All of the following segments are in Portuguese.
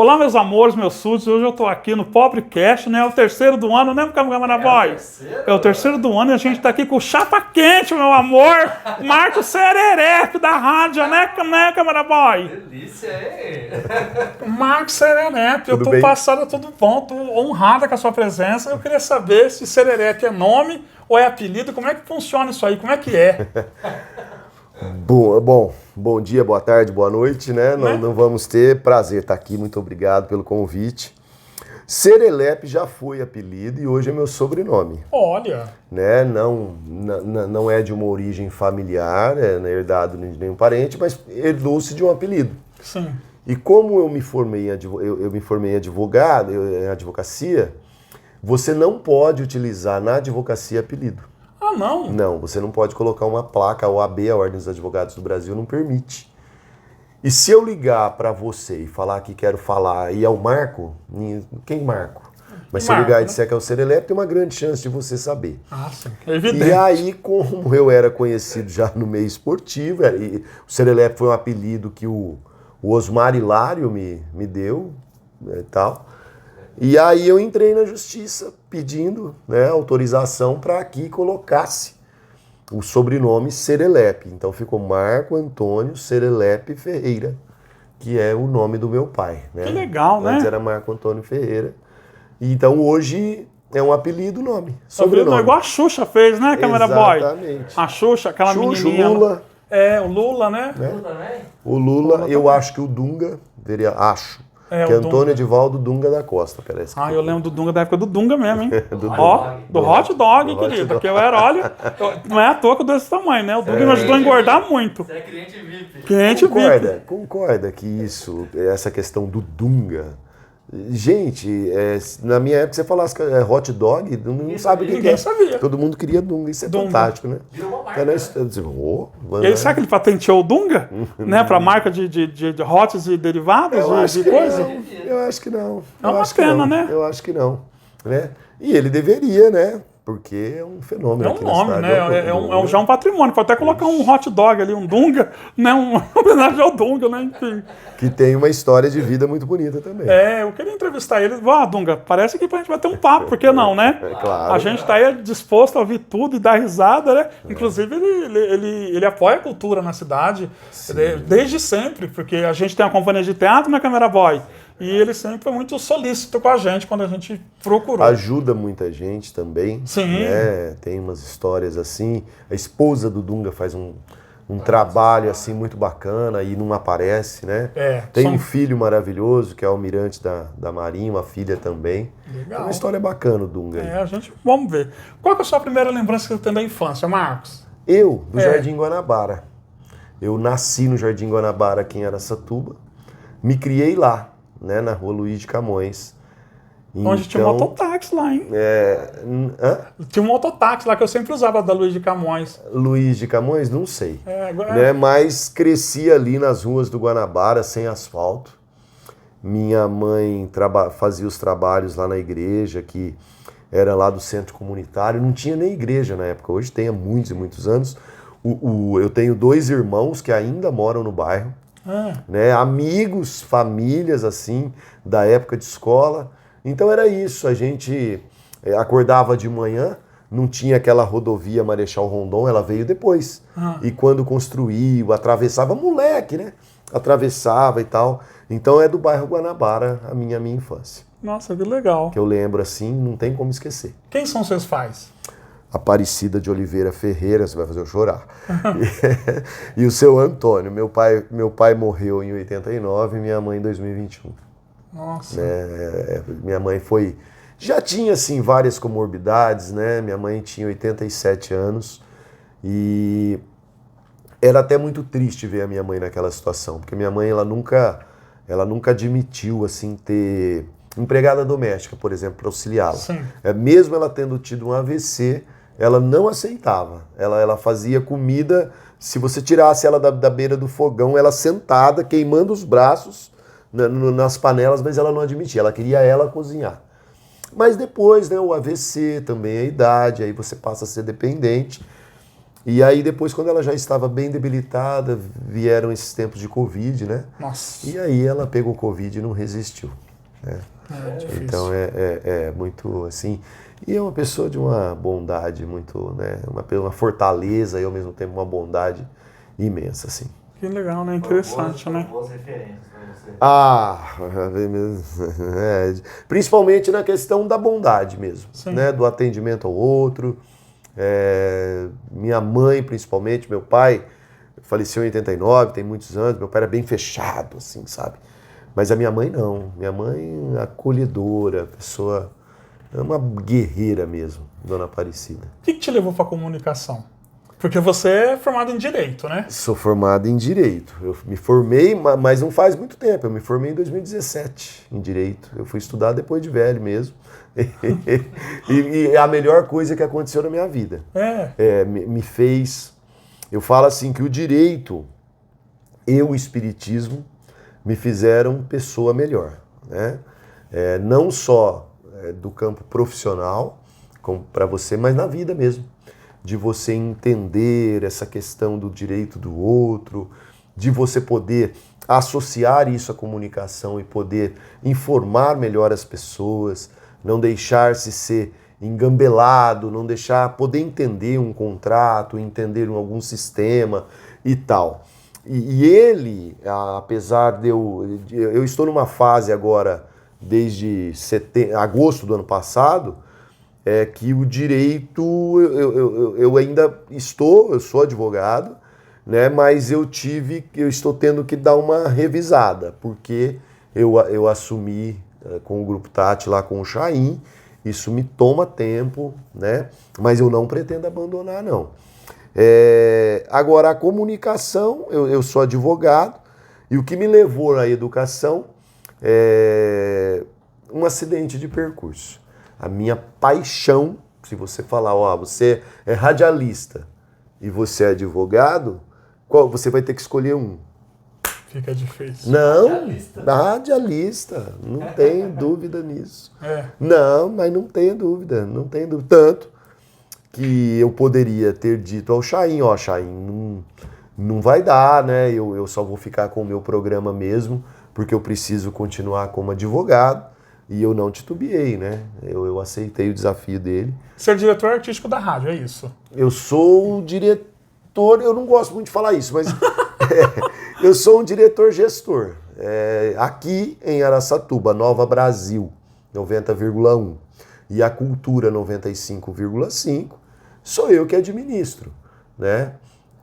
Olá, meus amores, meus súditos, hoje eu tô aqui no Pobrecast, né? É o terceiro do ano, né, Câmara Boy? É o terceiro do ano e a gente tá aqui com o chapa quente, meu amor! Marcos Sererep da rádio, né, Câmara Boy? Delícia, hein? Marcos Sererep, eu Tudo tô bem? passada tudo bom, tô honrada com a sua presença. Eu queria saber se Sererep é nome ou é apelido, como é que funciona isso aí, como é que é? Bom dia, boa tarde, boa noite, né? Não vamos ter prazer estar aqui, muito obrigado pelo convite. Serelep já foi apelido e hoje é meu sobrenome. Olha, Né? Não é de uma origem familiar, não é herdado de nenhum parente, mas herdou-se de um apelido. sim. E como eu me formei em advogado, em advocacia, você não pode utilizar na advocacia apelido. Ah, não? Não, você não pode colocar uma placa, a OAB, a Ordem dos Advogados do Brasil, não permite. E se eu ligar para você e falar que quero falar e é o Marco, quem Marco? Mas se eu ligar e disser que é o Serelep, tem uma grande chance de você saber. Ah, sim, é evidente. E aí, como eu era conhecido já no meio esportivo, e o Serelep foi um apelido que o Osmar Hilário me deu, né, e tal. E aí eu entrei na justiça pedindo, né, autorização para que colocasse o sobrenome Serelep. Então ficou Marco Antônio Serelep Ferreira, que é o nome do meu pai. Né? Que legal, né? Antes era Marco Antônio Ferreira. Então hoje é um apelido, nome, Sobrenome. sobrenome. Igual a Xuxa fez, né, Câmara Boy? Exatamente. A Xuxa, aquela Xuxa, menininha. Lula. É, o Lula, né? Tudo também? O Lula, eu acho que o Dunga, É, que é o Antônio Dunga. Edivaldo Dunga da Costa, parece. Ah, eu lembro do Dunga, da época do Dunga mesmo, hein? Do Ó, do hot dog, Do hot querido. dog. Que eu era, olha, não é à toa que eu dou esse tamanho, né? O Dunga me ajudou a engordar muito. Você é cliente VIP. Cliente VIP. Concorda que isso, essa questão do Dunga. Gente, na minha época você falasse que é hot dog, não sabe o que Ninguém é. sabia. Todo mundo queria Dunga, isso é Dunga. fantástico, né? Virou uma marca, Tá na né? história, E aí, será que ele patenteou o Dunga? Né? Pra marca de hots e derivados Eu acho de que coisa? não. Eu acho que não. É uma pena, né? Eu acho que não. Né? E ele deveria, né? Porque é um fenômeno É um aqui na nome, cidade. né? Já um patrimônio. Pode até colocar um hot dog ali, um Dunga, né? Uma homenagem ao Dunga, né? Enfim. Que tem uma história de vida muito bonita também. É, eu queria entrevistar ele. Dunga, parece que a gente vai ter um papo, por que não, né? É claro. A gente tá aí disposto a ouvir tudo e dar risada, né? Inclusive, ele apoia a cultura na cidade desde sempre, porque a gente tem uma companhia de teatro na Câmara Boy. E ele sempre foi muito solícito com a gente quando a gente procurou. Ajuda muita gente também. Sim. Né? Tem umas histórias assim. A esposa do Dunga faz um trabalho assim muito bacana e não aparece, né? Tem um filho maravilhoso que é o almirante da Marinha, uma filha também. Legal. É uma história bacana o Dunga. Vamos ver. Qual que é a sua primeira lembrança que você tem da infância, Marcos? Eu, do Jardim Guanabara. Eu nasci no Jardim Guanabara aqui em Araçatuba. Me criei lá, né, na rua Luiz de Camões. Onde tinha um mototáxi lá, hein? Hã? Tinha um mototáxi lá que eu sempre usava da Luiz de Camões. Luiz de Camões? Não sei. Agora... Né? Mas cresci ali nas ruas do Guanabara, sem asfalto. Minha mãe fazia os trabalhos lá na igreja, que era lá do centro comunitário. Não tinha nem igreja na época, hoje tem há muitos e muitos anos. Eu tenho 2 irmãos que ainda moram no bairro. Né? Amigos, famílias assim, da época de escola. Então era isso, a gente acordava de manhã, não tinha aquela rodovia Marechal Rondon, ela veio depois. E quando construiu, atravessava, moleque, né? Atravessava e tal. Então é do bairro Guanabara a minha infância. Nossa, que legal. Que eu lembro assim, não tem como esquecer. Quem são seus pais? Aparecida de Oliveira Ferreira, você vai fazer eu chorar. E o seu Antônio, meu pai morreu em 89 e minha mãe em 2021. Nossa. Minha mãe já tinha assim várias comorbidades, né? Minha mãe tinha 87 anos e era até muito triste ver a minha mãe naquela situação, porque minha mãe ela nunca admitiu assim ter empregada doméstica, por exemplo, para auxiliá-la. Mesmo ela tendo tido um AVC, ela não aceitava. Ela fazia comida, se você tirasse ela da beira do fogão, ela sentada, queimando os braços nas panelas, mas ela não admitia, ela queria ela cozinhar. Mas depois, né, o AVC, também a idade, aí você passa a ser dependente. E aí depois, quando ela já estava bem debilitada, vieram esses tempos de Covid, né? Nossa. E aí ela pegou Covid e não resistiu, né? É difícil. Então é muito assim. E é uma pessoa de uma bondade muito, né? Uma fortaleza e ao mesmo tempo uma bondade imensa, assim. Que legal, né? Interessante, né? Boas referências pra você. Ah, principalmente na questão da bondade mesmo, Sim. né? Do atendimento ao outro. Minha mãe, principalmente, meu pai faleceu em 89, tem muitos anos, meu pai era bem fechado, assim, sabe? Mas a minha mãe não, minha mãe acolhedora, pessoa, é uma guerreira mesmo, Dona Aparecida. O que te levou para a comunicação? Porque você é formado em Direito, né? Sou formado em Direito, eu me formei, mas não faz muito tempo, eu me formei em 2017 em Direito, eu fui estudar depois de velho mesmo, e é a melhor coisa que aconteceu na minha vida. Me fez, eu falo assim que o Direito e o Espiritismo me fizeram pessoa melhor, né? Não só do campo profissional, como para você, mas na vida mesmo. De você entender essa questão do direito do outro, de você poder associar isso à comunicação e poder informar melhor as pessoas, não deixar-se ser engambelado, não deixar, poder entender um contrato, entender algum sistema e tal. E ele, apesar de eu estou numa fase agora, desde agosto do ano passado, que o direito, eu ainda eu sou advogado, né, mas eu estou tendo que dar uma revisada, porque eu assumi com o Grupo Tati lá com o Chaim, isso me toma tempo, né, mas eu não pretendo abandonar, não. Agora, a comunicação, eu sou advogado, e o que me levou à educação é um acidente de percurso. A minha paixão, se você falar, você é radialista e você é advogado, você vai ter que escolher um. Fica difícil. Não, radialista, não tenho dúvida nisso. Não, mas não tenho dúvida. Tanto que eu poderia ter dito ao Chaim, Chaim, não vai dar, né? Eu só vou ficar com o meu programa mesmo, porque eu preciso continuar como advogado. E eu não titubeei, né? Eu aceitei o desafio dele. Ser diretor artístico da rádio, é isso? Eu sou o diretor, eu não gosto muito de falar isso, mas eu sou um diretor-gestor. Aqui em Araçatuba, Nova Brasil, 90,1. E a Cultura, 95,5. Sou eu que administro, né?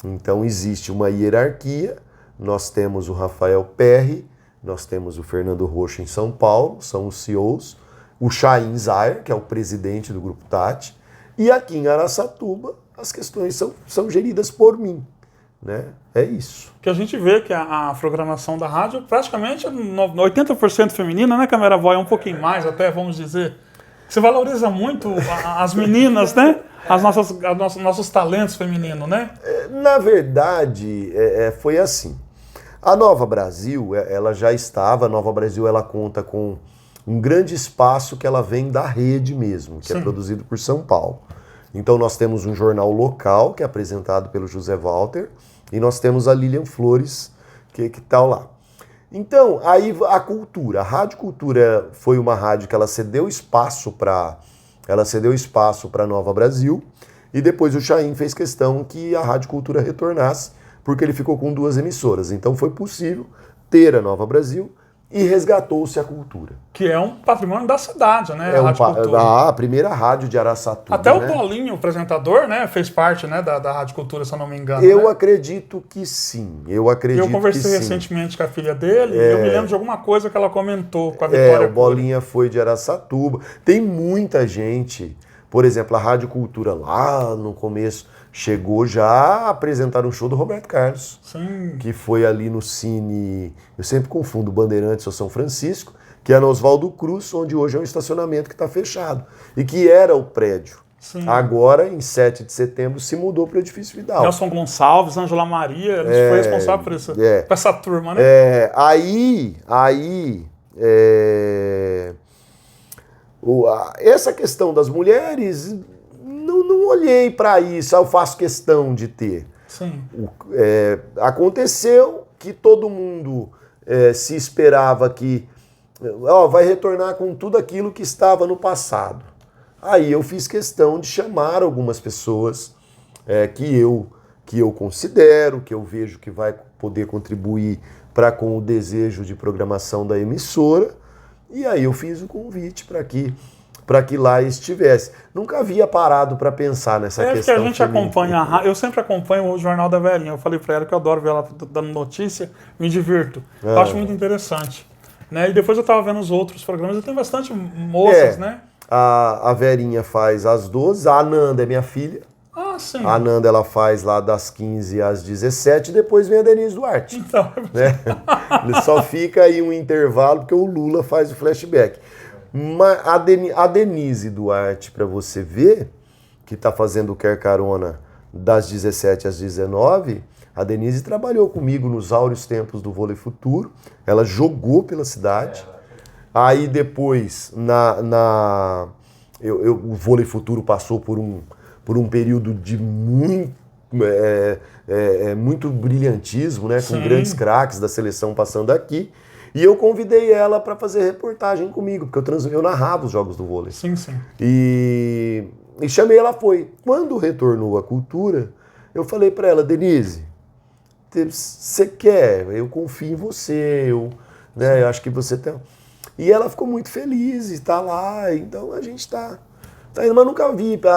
Então existe uma hierarquia. Nós temos o Rafael Perry, nós temos o Fernando Rocha em São Paulo, são os CEOs, o Chaim Zayer, que é o presidente do Grupo Tati, e aqui em Araçatuba as questões são geridas por mim, né? É isso. Que a gente vê que a programação da rádio praticamente é 80% feminina, né, Câmera Voz? É um pouquinho mais até, vamos dizer. Você valoriza muito as meninas, né? Nossos talentos femininos, né? Na verdade, foi assim. A Nova Brasil, ela já estava, a Nova Brasil ela conta com um grande espaço que ela vem da rede mesmo, que é produzido por São Paulo. Então nós temos um jornal local, que é apresentado pelo José Walter, e nós temos a Lilian Flores, que está lá. Então, aí a Rádio Cultura foi uma rádio que ela cedeu espaço para a Nova Brasil, e depois o Chaim fez questão que a Rádio Cultura retornasse, porque ele ficou com 2 emissoras. Então foi possível ter a Nova Brasil e resgatou-se a cultura. Que é um patrimônio da cidade, né? É a Rádio Cultura. A primeira rádio de Araçatuba. Até o né? Paulinho, o apresentador, né, fez parte, né, da Rádio Cultura, se eu não me engano. Eu acredito que sim. Eu conversei recentemente com a filha dele e eu me lembro de alguma coisa que ela comentou com a Vitória. O Bolinha foi de Araçatuba. Tem muita gente, por exemplo, a Rádio Cultura lá no começo chegou já a apresentar um show do Roberto Carlos. Sim. Que foi ali no Cine, eu sempre confundo Bandeirantes ou São Francisco, que é no Oswaldo Cruz, onde hoje é um estacionamento que está fechado. E que era o prédio. Sim. Agora, em 7 de setembro, se mudou para o Edifício Vidal. Nelson Gonçalves, Ângela Maria, eles foi responsável por isso, por essa turma, né? Essa questão das mulheres não não olhei para isso, eu faço questão de ter. Sim. Aconteceu que todo mundo se esperava que vai retornar com tudo aquilo que estava no passado. Aí eu fiz questão de chamar algumas pessoas que eu considero, que eu vejo que vai poder contribuir com o desejo de programação da emissora, e aí eu fiz o convite para que lá estivesse. Nunca havia parado para pensar nessa questão. Que a gente acompanha, eu sempre acompanho o Jornal da Velhinha. Eu falei para ela que eu adoro ver ela dando notícia, me divirto. Eu acho muito interessante. Né? E depois eu estava vendo os outros programas, e tem bastante moças, né? A Verinha faz às 12, a Ananda é minha filha. Ah, sim. A Ananda ela faz lá das 15 às 17, e depois vem a Denise Duarte. Então, né? Só fica aí um intervalo, porque o Lula faz o flashback. Mas a Denise Duarte, para você ver, que está fazendo o Quer Carona das 17 às 19, a Denise trabalhou comigo nos áureos tempos do Vôlei Futuro, ela jogou pela cidade, aí depois o Vôlei Futuro passou por um período de muito brilhantismo, né, com grandes craques da seleção passando aqui. E eu convidei ela para fazer reportagem comigo, porque eu narrava os jogos do vôlei. Sim, sim. E chamei, ela foi. Quando retornou à cultura, eu falei para ela, Denise, você quer? Eu confio em você, eu acho que você tem... E ela ficou muito feliz e está lá, então a gente está indo, mas nunca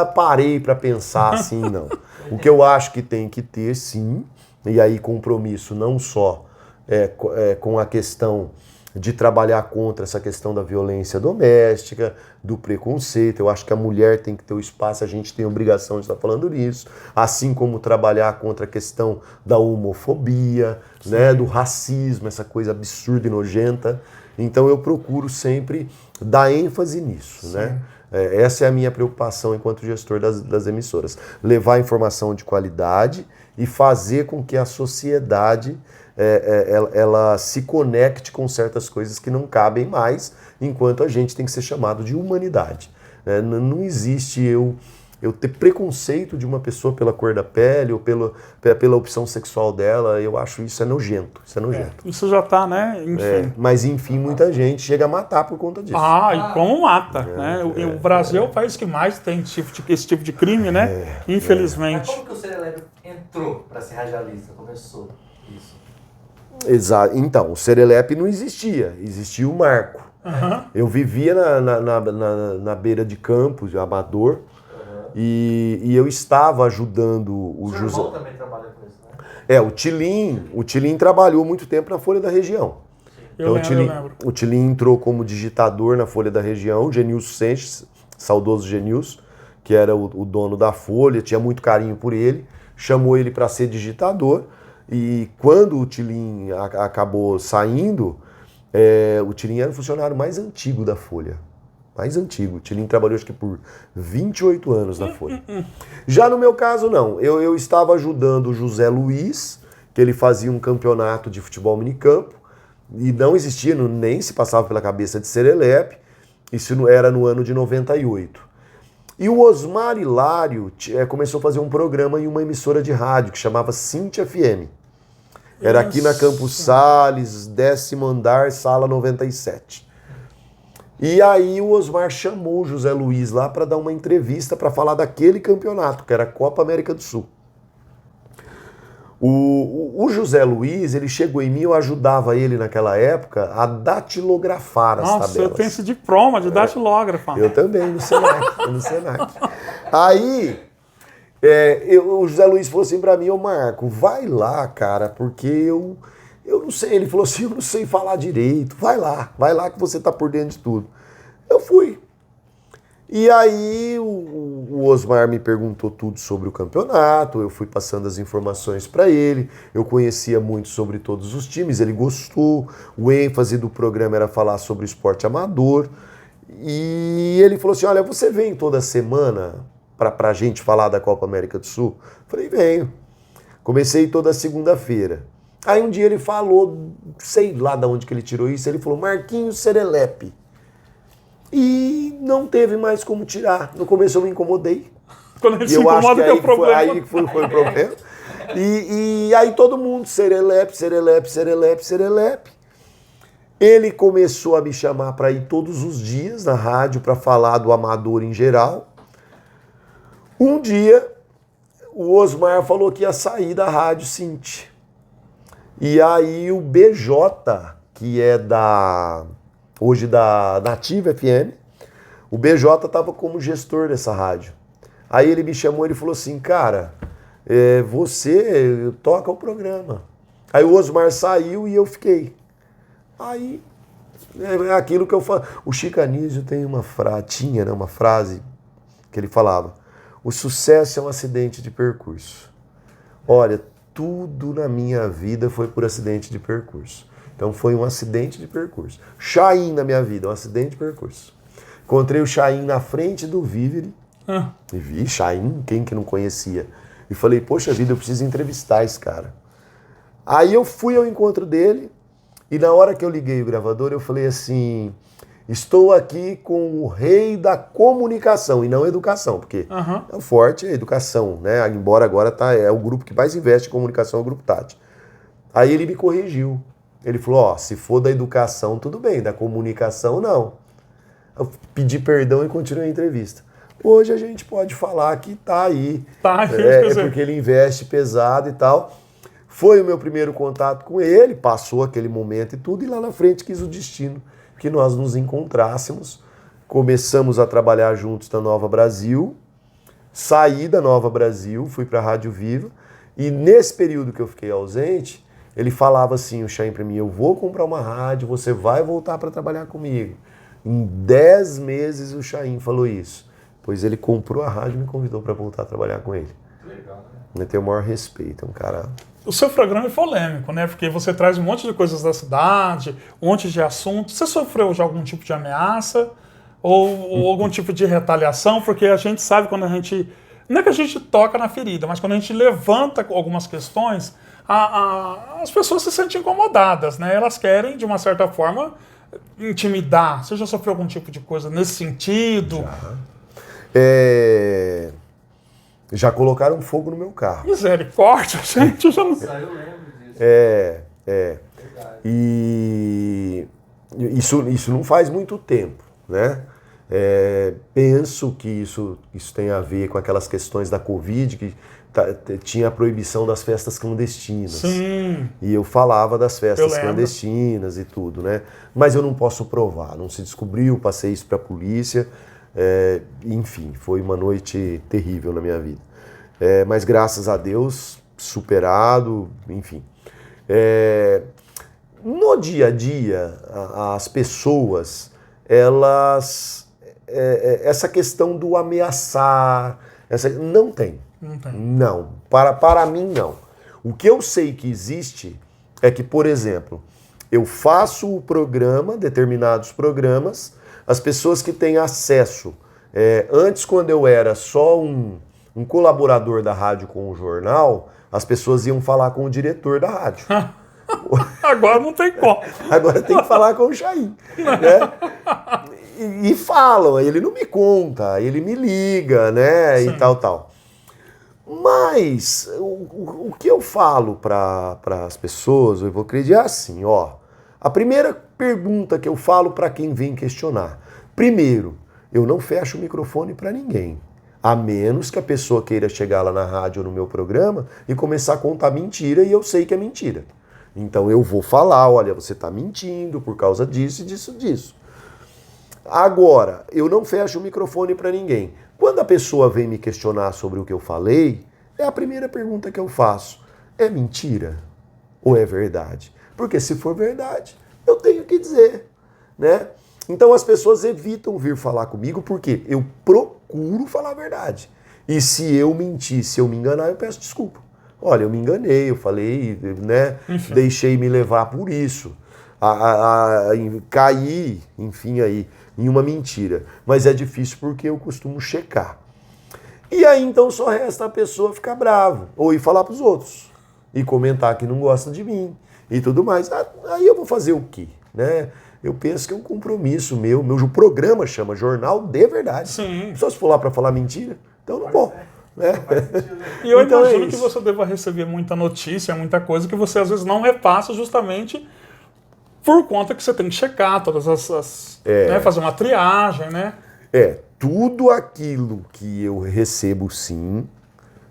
parei para pensar assim, não. O que eu acho que tem que ter, sim, e aí compromisso não só com a questão de trabalhar contra essa questão da violência doméstica, do preconceito. Eu acho que a mulher tem que ter o espaço, a gente tem a obrigação de estar falando nisso, assim como trabalhar contra a questão da homofobia, né, do racismo, essa coisa absurda e nojenta. Então eu procuro sempre dar ênfase nisso, né? Essa é a minha preocupação enquanto gestor das emissoras. Levar informação de qualidade e fazer com que a sociedade ela se conecte com certas coisas que não cabem mais, enquanto a gente tem que ser chamado de humanidade. Não existe eu ter preconceito de uma pessoa pela cor da pele ou pela opção sexual dela. Eu acho isso nojento. Isso é nojento. Isso já está, né? Enfim. Mas enfim, muita gente chega a matar por conta disso. E como mata, né? O Brasil é o país que mais tem esse tipo de crime, né? Infelizmente. Mas como que o Serelepe entrou para ser radialista? Começou isso? Exato. Então, o Serelepe não existia o Marco. Eu vivia na beira de campo, de amador, e eu estava ajudando o Seu José. irmão também trabalha com isso, né? O Tilim trabalhou muito tempo na Folha da Região. Eu lembro. O Tilim entrou como digitador na Folha da Região, o Genilson Senches, saudoso Genilson, que era o dono da Folha, tinha muito carinho por ele, chamou ele para ser digitador. E quando o Tilim acabou saindo, o Tilim era o funcionário mais antigo da Folha. Mais antigo. O Tilim trabalhou acho que por 28 anos na Folha. Já no meu caso, não. Eu estava ajudando o José Luiz, que ele fazia um campeonato de futebol minicampo, e não existia, nem se passava pela cabeça de Serelepe. Isso era no ano de 98. E o Osmar Hilário começou a fazer um programa em uma emissora de rádio que chamava Cinti FM. Era aqui na Campos Sales, 10º andar, sala 97. E aí o Osmar chamou o José Luiz lá para dar uma entrevista para falar daquele campeonato, que era a Copa América do Sul. O José Luiz, ele chegou em mim, eu ajudava ele naquela época a datilografar as tabelas. Nossa, eu tenho esse diploma de datilógrafo. Eu também, no Senac. Aí, o José Luiz falou assim pra mim, Marco, vai lá, cara, porque eu não sei. Ele falou assim, eu não sei falar direito, vai lá que você tá por dentro de tudo. Eu fui. E aí o Osmar me perguntou tudo sobre o campeonato, eu fui passando as informações para ele, eu conhecia muito sobre todos os times, ele gostou, o ênfase do programa era falar sobre o esporte amador, e ele falou assim, olha, você vem toda semana pra gente falar da Copa América do Sul? Falei, venho. Comecei toda segunda-feira. Aí um dia ele falou, sei lá de onde que ele tirou isso, ele falou, Marquinhos Serelepe. E não teve mais como tirar. No começo eu me incomodei. Quando a gente E se eu acho incomoda que que é o problema. aí foi o problema. E aí todo mundo, serelepe, serelepe, serelepe, serelepe. Ele começou a me chamar para ir todos os dias na rádio para falar do amador em geral. Um dia, o Osmar falou que ia sair da Rádio Cinti. E aí o BJ, que é hoje da Nativa FM, o BJ estava como gestor dessa rádio. Aí ele me chamou e falou assim, cara, você toca o programa. Aí o Osmar saiu e eu fiquei. Aí, é aquilo que eu falo. O Chico Anísio tem uma frase que ele falava, o sucesso é um acidente de percurso. Olha, tudo na minha vida foi por acidente de percurso. Então foi um acidente de percurso. Chaim na minha vida, um acidente de percurso. Encontrei o Chaim na frente do Vivere. E vi Chaim, quem que não conhecia. E falei, poxa vida, eu preciso entrevistar esse cara. Aí eu fui ao encontro dele. E na hora que eu liguei o gravador, eu falei assim, estou aqui com o rei da comunicação, e não educação, porque é o forte é a educação, né? Embora agora é o grupo que mais investe em comunicação, é o Grupo Tati. Aí ele me corrigiu. Ele falou, se for da educação, tudo bem, da comunicação, não. Eu pedi perdão e continuei a entrevista. Hoje a gente pode falar que tá aí. É porque ele investe pesado e tal. Foi o meu primeiro contato com ele, passou aquele momento e tudo, e lá na frente quis o destino que nós nos encontrássemos. Começamos a trabalhar juntos na Nova Brasil, saí da Nova Brasil, fui para a Rádio Viva, e nesse período que eu fiquei ausente, ele falava assim, o Chaim para mim, eu vou comprar uma rádio, você vai voltar para trabalhar comigo. Em 10 meses o Chaim falou isso, pois ele comprou a rádio e me convidou para voltar a trabalhar com ele. Legal, né? Eu tenho o maior respeito, é um cara... O seu programa é polêmico, né? Porque você traz um monte de coisas da cidade, um monte de assuntos. Você sofreu já algum tipo de ameaça ou algum tipo de retaliação? Porque a gente sabe quando a gente... Não é que a gente toca na ferida, mas quando a gente levanta algumas questões, as pessoas se sentem incomodadas, né? Elas querem, de uma certa forma, intimidar. Você já sofreu algum tipo de coisa nesse sentido? Já colocaram fogo no meu carro. Misericórdia, gente. Eu já não... Eu lembro disso. Verdade. E isso não faz muito tempo, né? Penso que isso tem a ver com aquelas questões da Covid, que tinha a proibição das festas clandestinas. Sim. E eu falava das festas clandestinas e tudo, né? Mas eu não posso provar, não se descobriu, passei isso para a polícia. Enfim, foi uma noite terrível na minha vida. Mas graças a Deus, superado, enfim. No dia a dia, as pessoas, elas... essa questão do ameaçar, não tem. Não tem. Não, para mim não. O que eu sei que existe é que, por exemplo, eu faço o programa, determinados programas, as pessoas que têm acesso, antes quando eu era só um colaborador da rádio com o jornal, as pessoas iam falar com o diretor da rádio. Agora não tem como. Agora tem que falar com o Chaim, né? E falam, ele não me conta, ele me liga, né? Sim. E tal. Mas o que eu falo para as pessoas, o Evocred, é assim, ó. A primeira pergunta que eu falo para quem vem questionar. Primeiro, eu não fecho o microfone para ninguém. A menos que a pessoa queira chegar lá na rádio ou no meu programa e começar a contar mentira e eu sei que é mentira. Então eu vou falar, olha, você está mentindo por causa disso e disso. Agora, eu não fecho o microfone para ninguém. Quando a pessoa vem me questionar sobre o que eu falei, é a primeira pergunta que eu faço. É mentira ou é verdade? Porque se for verdade, eu tenho que dizer, né? Então as pessoas evitam vir falar comigo porque eu procuro falar a verdade. E se eu mentir, se eu me enganar, eu peço desculpa. Olha, eu me enganei, eu falei, né? Enfim. Deixei me levar por isso. Caí, enfim, aí, em uma mentira. Mas é difícil porque eu costumo checar. E aí então só resta a pessoa ficar bravo, ou ir falar para os outros, e comentar que não gosta de mim, e tudo mais. Aí eu vou fazer o quê? Né? Eu penso que é um compromisso meu programa chama Jornal de Verdade. Sim. Se eu for lá para falar mentira, então eu não vou. E eu Então é imagino que isso. você deva receber muita notícia, muita coisa que você às vezes não repassa justamente por conta que você tem que checar todas né, fazer uma triagem, né? Tudo aquilo que eu recebo sim,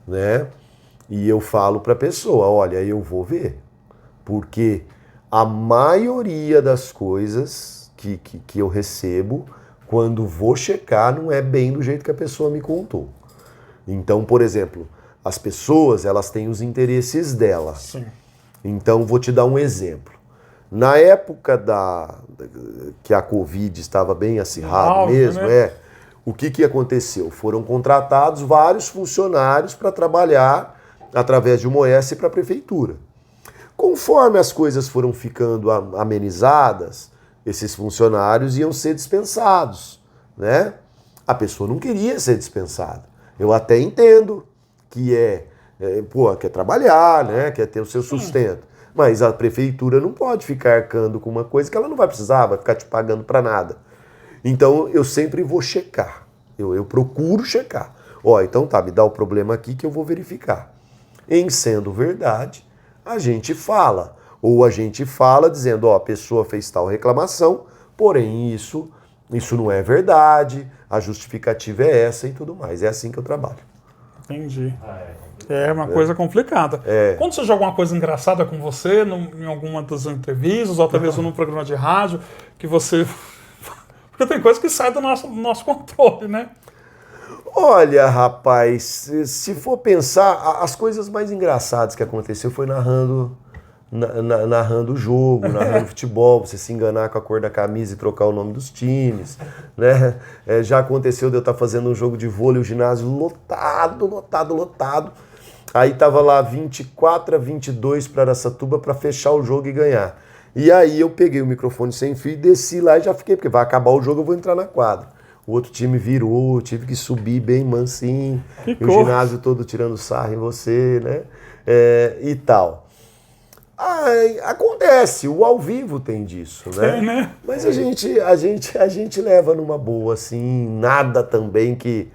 né? E eu falo para a pessoa, olha, eu vou ver. Porque a maioria das coisas que eu recebo, quando vou checar, não é bem do jeito que a pessoa me contou. Então, por exemplo, as pessoas, elas têm os interesses delas. Sim. Então, vou te dar um exemplo. Na época que a Covid estava bem acirrada mesmo, né? O que aconteceu? Foram contratados vários funcionários para trabalhar através de uma OS para a prefeitura. Conforme as coisas foram ficando amenizadas, esses funcionários iam ser dispensados, né? A pessoa não queria ser dispensada. Eu até entendo que quer trabalhar, né? Quer ter o seu sustento. Mas a prefeitura não pode ficar arcando com uma coisa que ela não vai precisar, vai ficar te pagando para nada. Então eu sempre vou checar. Eu procuro checar. Então tá, me dá o problema aqui que eu vou verificar. Em sendo verdade, a gente fala. Ou a gente fala dizendo, a pessoa fez tal reclamação, porém isso não é verdade, a justificativa é essa e tudo mais. É assim que eu trabalho. Entendi. É uma coisa complicada. Quando você joga uma coisa engraçada com você, em alguma das entrevistas, ou até mesmo num programa de rádio, que você... Porque tem coisa que sai do nosso controle, né? Olha, rapaz, se for pensar, as coisas mais engraçadas que aconteceu foi narrando o jogo, narrando futebol, você se enganar com a cor da camisa e trocar o nome dos times, né? Já aconteceu de eu estar fazendo um jogo de vôlei, o ginásio lotado. Aí tava lá 24-22 para Araçatuba para fechar o jogo e ganhar. E aí eu peguei o microfone sem fio e desci lá e já fiquei, porque vai acabar o jogo, eu vou entrar na quadra. O outro time virou, tive que subir bem mansinho, e o ginásio todo tirando sarro em você, né? E tal. Acontece, o ao vivo tem disso, né? né? Mas a gente leva numa boa, assim, nada também que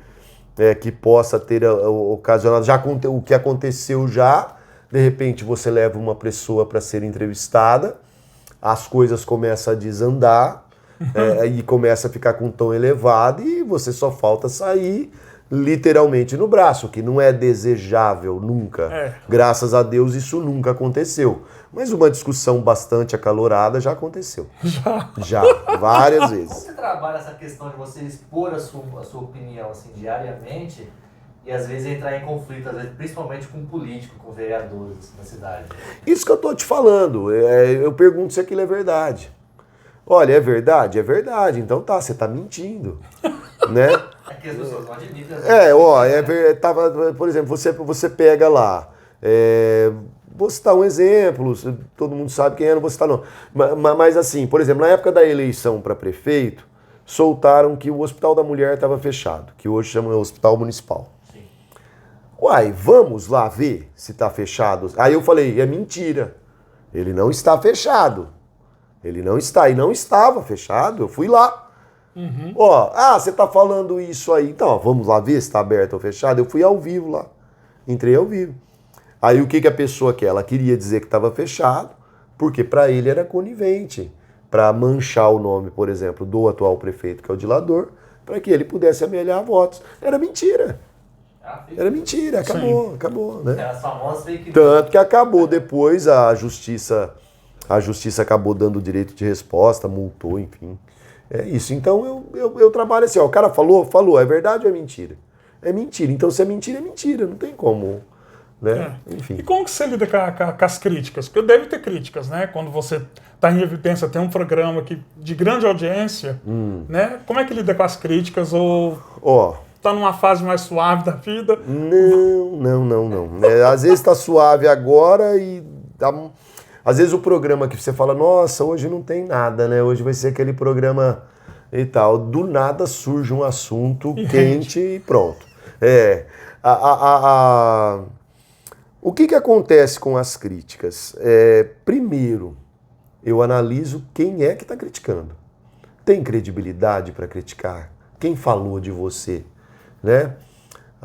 possa ter ocasionado. O que aconteceu já, de repente você leva uma pessoa para ser entrevistada, as coisas começam a desandar, e começa a ficar com um tom elevado e você só falta sair literalmente no braço, que não é desejável nunca. Graças a Deus isso nunca aconteceu. Mas uma discussão bastante acalorada já aconteceu. Já, várias vezes. Como você trabalha essa questão de você expor a sua opinião assim, diariamente e às vezes entrar em conflito, às vezes, principalmente com político, com vereadores na cidade? Isso que eu tô te falando. Eu pergunto se aquilo é verdade. Olha, é verdade? É verdade. Então tá, você tá mentindo. Né? É que as pessoas não admitem. Por exemplo, você pega lá. Vou citar um exemplo, todo mundo sabe quem é, não vou citar não. Mas assim, por exemplo, na época da eleição para prefeito, soltaram que o Hospital da Mulher estava fechado, que hoje chama Hospital Municipal. Sim. Uai, vamos lá ver se está fechado. Aí eu falei, é mentira. Ele não está fechado. Ele não está, e não estava fechado, eu fui lá. Você está falando isso aí, então vamos lá ver se está aberto ou fechado. Eu fui ao vivo lá, entrei ao vivo. Aí o que a pessoa quer? Ela queria dizer que estava fechado, porque para ele era conivente, para manchar o nome, por exemplo, do atual prefeito, que é o Dilador, para que ele pudesse amelhar votos. Era mentira. Era mentira, acabou, né? As famosas fake news. Tanto que acabou depois, a justiça acabou dando o direito de resposta, multou, enfim. É isso. Então eu trabalho assim, o cara falou, é verdade ou é mentira? É mentira. Então se é mentira, não tem como, né? Enfim. E como que você lida com as críticas? Porque deve ter críticas, né? Quando você está em evidência, tem um programa de grande audiência, né? Como é que lida com as críticas? Ou tá numa fase mais suave da vida? Não. Às vezes tá suave agora e às vezes o programa que você fala, nossa, hoje não tem nada, né? Hoje vai ser aquele programa e tal. Do nada surge um assunto quente e pronto. O que acontece com as críticas? Primeiro, eu analiso quem é que está criticando. Tem credibilidade para criticar? Quem falou de você? Né?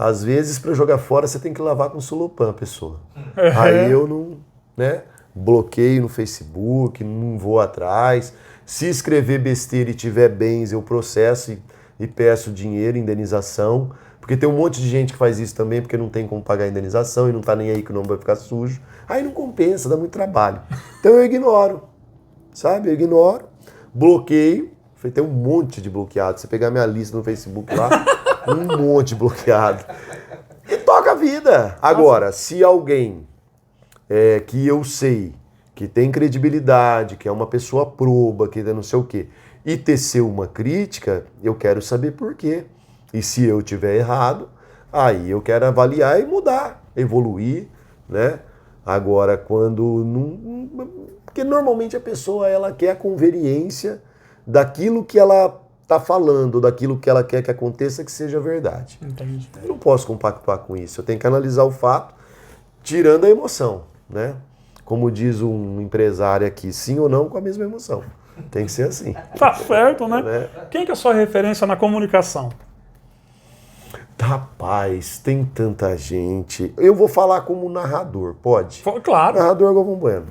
Às vezes, para jogar fora, você tem que lavar com sulupan a pessoa. É. Aí eu não, né, bloqueio no Facebook, não vou atrás. Se escrever besteira e tiver bens, eu processo e peço dinheiro, indenização. Porque tem um monte de gente que faz isso também, porque não tem como pagar a indenização e não tá nem aí que o nome vai ficar sujo. Aí não compensa, dá muito trabalho. Então eu ignoro, sabe? Eu ignoro, bloqueio. Tem um monte de bloqueado. Você pegar minha lista no Facebook lá, um monte de bloqueado. E toca a vida. Agora, se alguém que eu sei que tem credibilidade, que é uma pessoa proba, que não sei o quê, e tecer uma crítica, eu quero saber por quê. E se eu tiver errado, aí eu quero avaliar e mudar, evoluir, né? Agora, quando não... Porque normalmente a pessoa ela quer a conveniência daquilo que ela está falando, daquilo que ela quer que aconteça, que seja verdade. Entendi. Eu não posso compactuar com isso. Eu tenho que analisar o fato, tirando a emoção, né? Como diz um empresário aqui, sim ou não com a mesma emoção. Tem que ser assim. Tá certo, né? Né? Quem que é a sua referência na comunicação? Rapaz, tem tanta gente. Eu vou falar como narrador, pode? Claro. Narrador Galvão Bueno.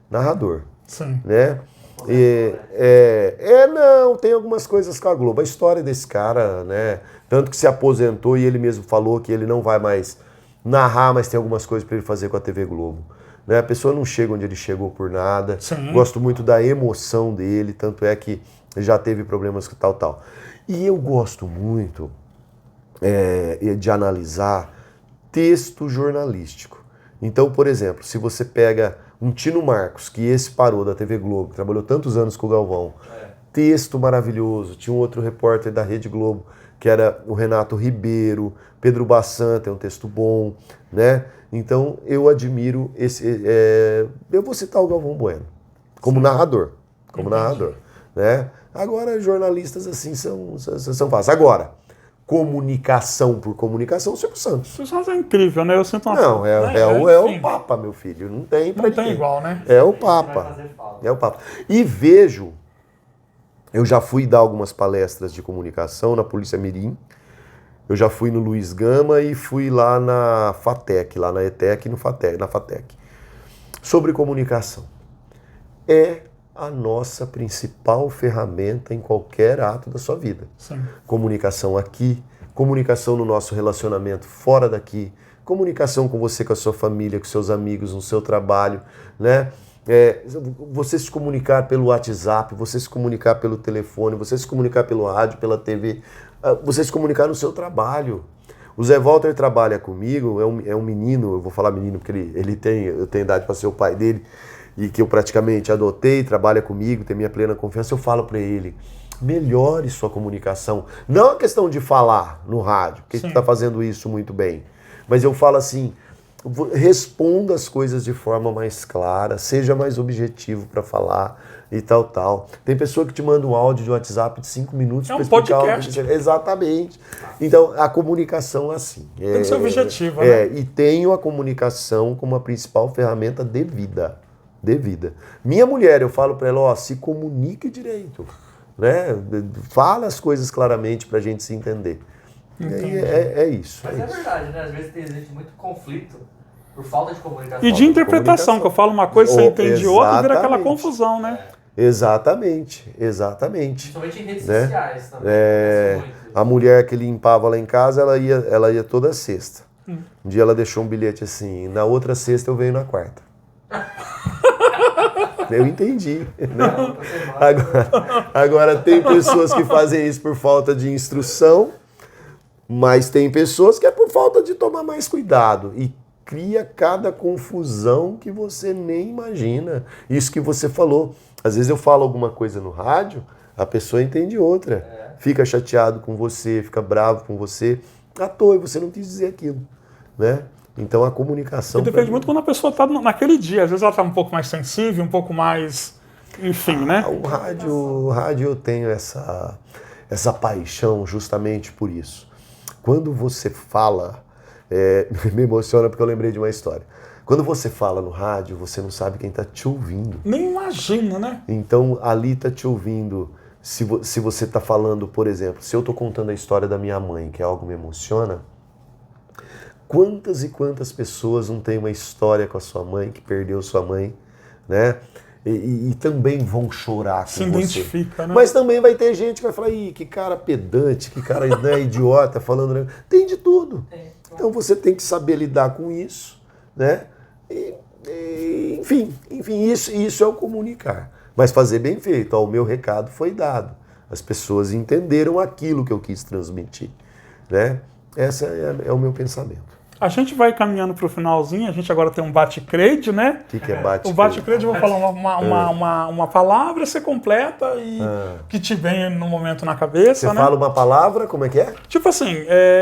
Narrador, Sim. né? Não, tem algumas coisas com a Globo. A história desse cara, né? Tanto que se aposentou e ele mesmo falou que ele não vai mais narrar, mas tem algumas coisas para ele fazer com a TV Globo. Né? A pessoa não chega onde ele chegou por nada. Sim. Gosto muito da emoção dele, tanto é que já teve problemas com tal. E eu gosto muito de analisar texto jornalístico. Então, por exemplo, se você pega um Tino Marcos, que esse parou da TV Globo, que trabalhou tantos anos com o Galvão, texto maravilhoso. Tinha um outro repórter da Rede Globo, que era o Renato Ribeiro, Pedro Bassan, tem um texto bom, né? Então, eu admiro esse... eu vou citar o Galvão Bueno, como narrador, né? Agora, jornalistas assim são fáceis. Agora, comunicação por comunicação, o Silvio Santos. Isso é incrível, né? Eu sinto uma... Não, é o Papa, meu filho. Não tem pra Não tem ninguém. igual, né? É o Vai Papa. fazer falta. É o Papa. E vejo, eu já fui dar algumas palestras de comunicação na Polícia Mirim, eu já fui no Luiz Gama e fui lá na FATEC, lá na ETEC e na FATEC. Sobre comunicação. É a nossa principal ferramenta em qualquer ato da sua vida. Sim. Comunicação aqui, comunicação no nosso relacionamento fora daqui, comunicação com você, com a sua família, com seus amigos, no seu trabalho, né? Você se comunicar pelo WhatsApp, você se comunicar pelo telefone, você se comunicar pelo rádio, pela TV, você se comunicar no seu trabalho. O Zé Walter trabalha comigo, é um menino, eu vou falar menino porque eu tenho idade para ser o pai dele, e que eu praticamente adotei, trabalha comigo, tem minha plena confiança. Eu falo para ele, melhore sua comunicação. Não a questão de falar no rádio, porque você está fazendo isso muito bem. Mas eu falo assim, responda as coisas de forma mais clara, seja mais objetivo para falar e tal. Tem pessoa que te manda um áudio de WhatsApp de 5 minutos para explicar podcast. Exatamente. Então, a comunicação é assim. Tem que ser objetiva, né? E tenho a comunicação como a principal ferramenta de vida. Minha mulher, eu falo para ela, se comunique direito, né? Fala as coisas claramente para a gente se entender. É isso. Mas é verdade, né? Às vezes existe muito conflito por falta de comunicação. E de interpretação, que eu falo uma coisa, você entende outra, vira aquela confusão, né? Exatamente. Principalmente em redes Né? sociais também. A mulher que limpava lá em casa, ela ia toda sexta. Um dia ela deixou um bilhete assim, na outra sexta eu venho na quarta. Eu entendi. Né? Agora tem pessoas que fazem isso por falta de instrução, mas tem pessoas que é por falta de tomar mais cuidado e cria cada confusão que você nem imagina. Isso que você falou. Às vezes eu falo alguma coisa no rádio, a pessoa entende outra. Fica chateado com você, fica bravo com você. À toa, e você não quis dizer aquilo, né? Então a comunicação... E depende muito quando a pessoa está naquele dia. Às vezes ela está um pouco mais sensível, um pouco mais... Enfim, né? O rádio eu tenho essa paixão justamente por isso. Quando você fala... me emociona porque eu lembrei de uma história. Quando você fala no rádio, você não sabe quem está te ouvindo. Nem imagina, né? Então ali está te ouvindo. Se você está falando, por exemplo, se eu estou contando a história da minha mãe, que é algo que me emociona, Quantas e quantas pessoas não têm uma história com a sua mãe, que perdeu sua mãe, né? E também vão chorar com Se você. identifica, né? Mas também vai ter gente que vai falar, ih, que cara pedante, que cara né, idiota, falando... Né? Tem de tudo. Então você tem que saber lidar com isso, né? Enfim, isso é o comunicar. Mas fazer bem feito. Ó, o meu recado foi dado. As pessoas entenderam aquilo que eu quis transmitir, né? Esse é o meu pensamento. A gente vai caminhando para o finalzinho, a gente agora tem um bate-crede, né? O que é bate-crede? O bate-crede, eu vou falar uma palavra, você completa e que te vem no momento na cabeça, Você né? fala uma palavra, como é que é? Tipo assim,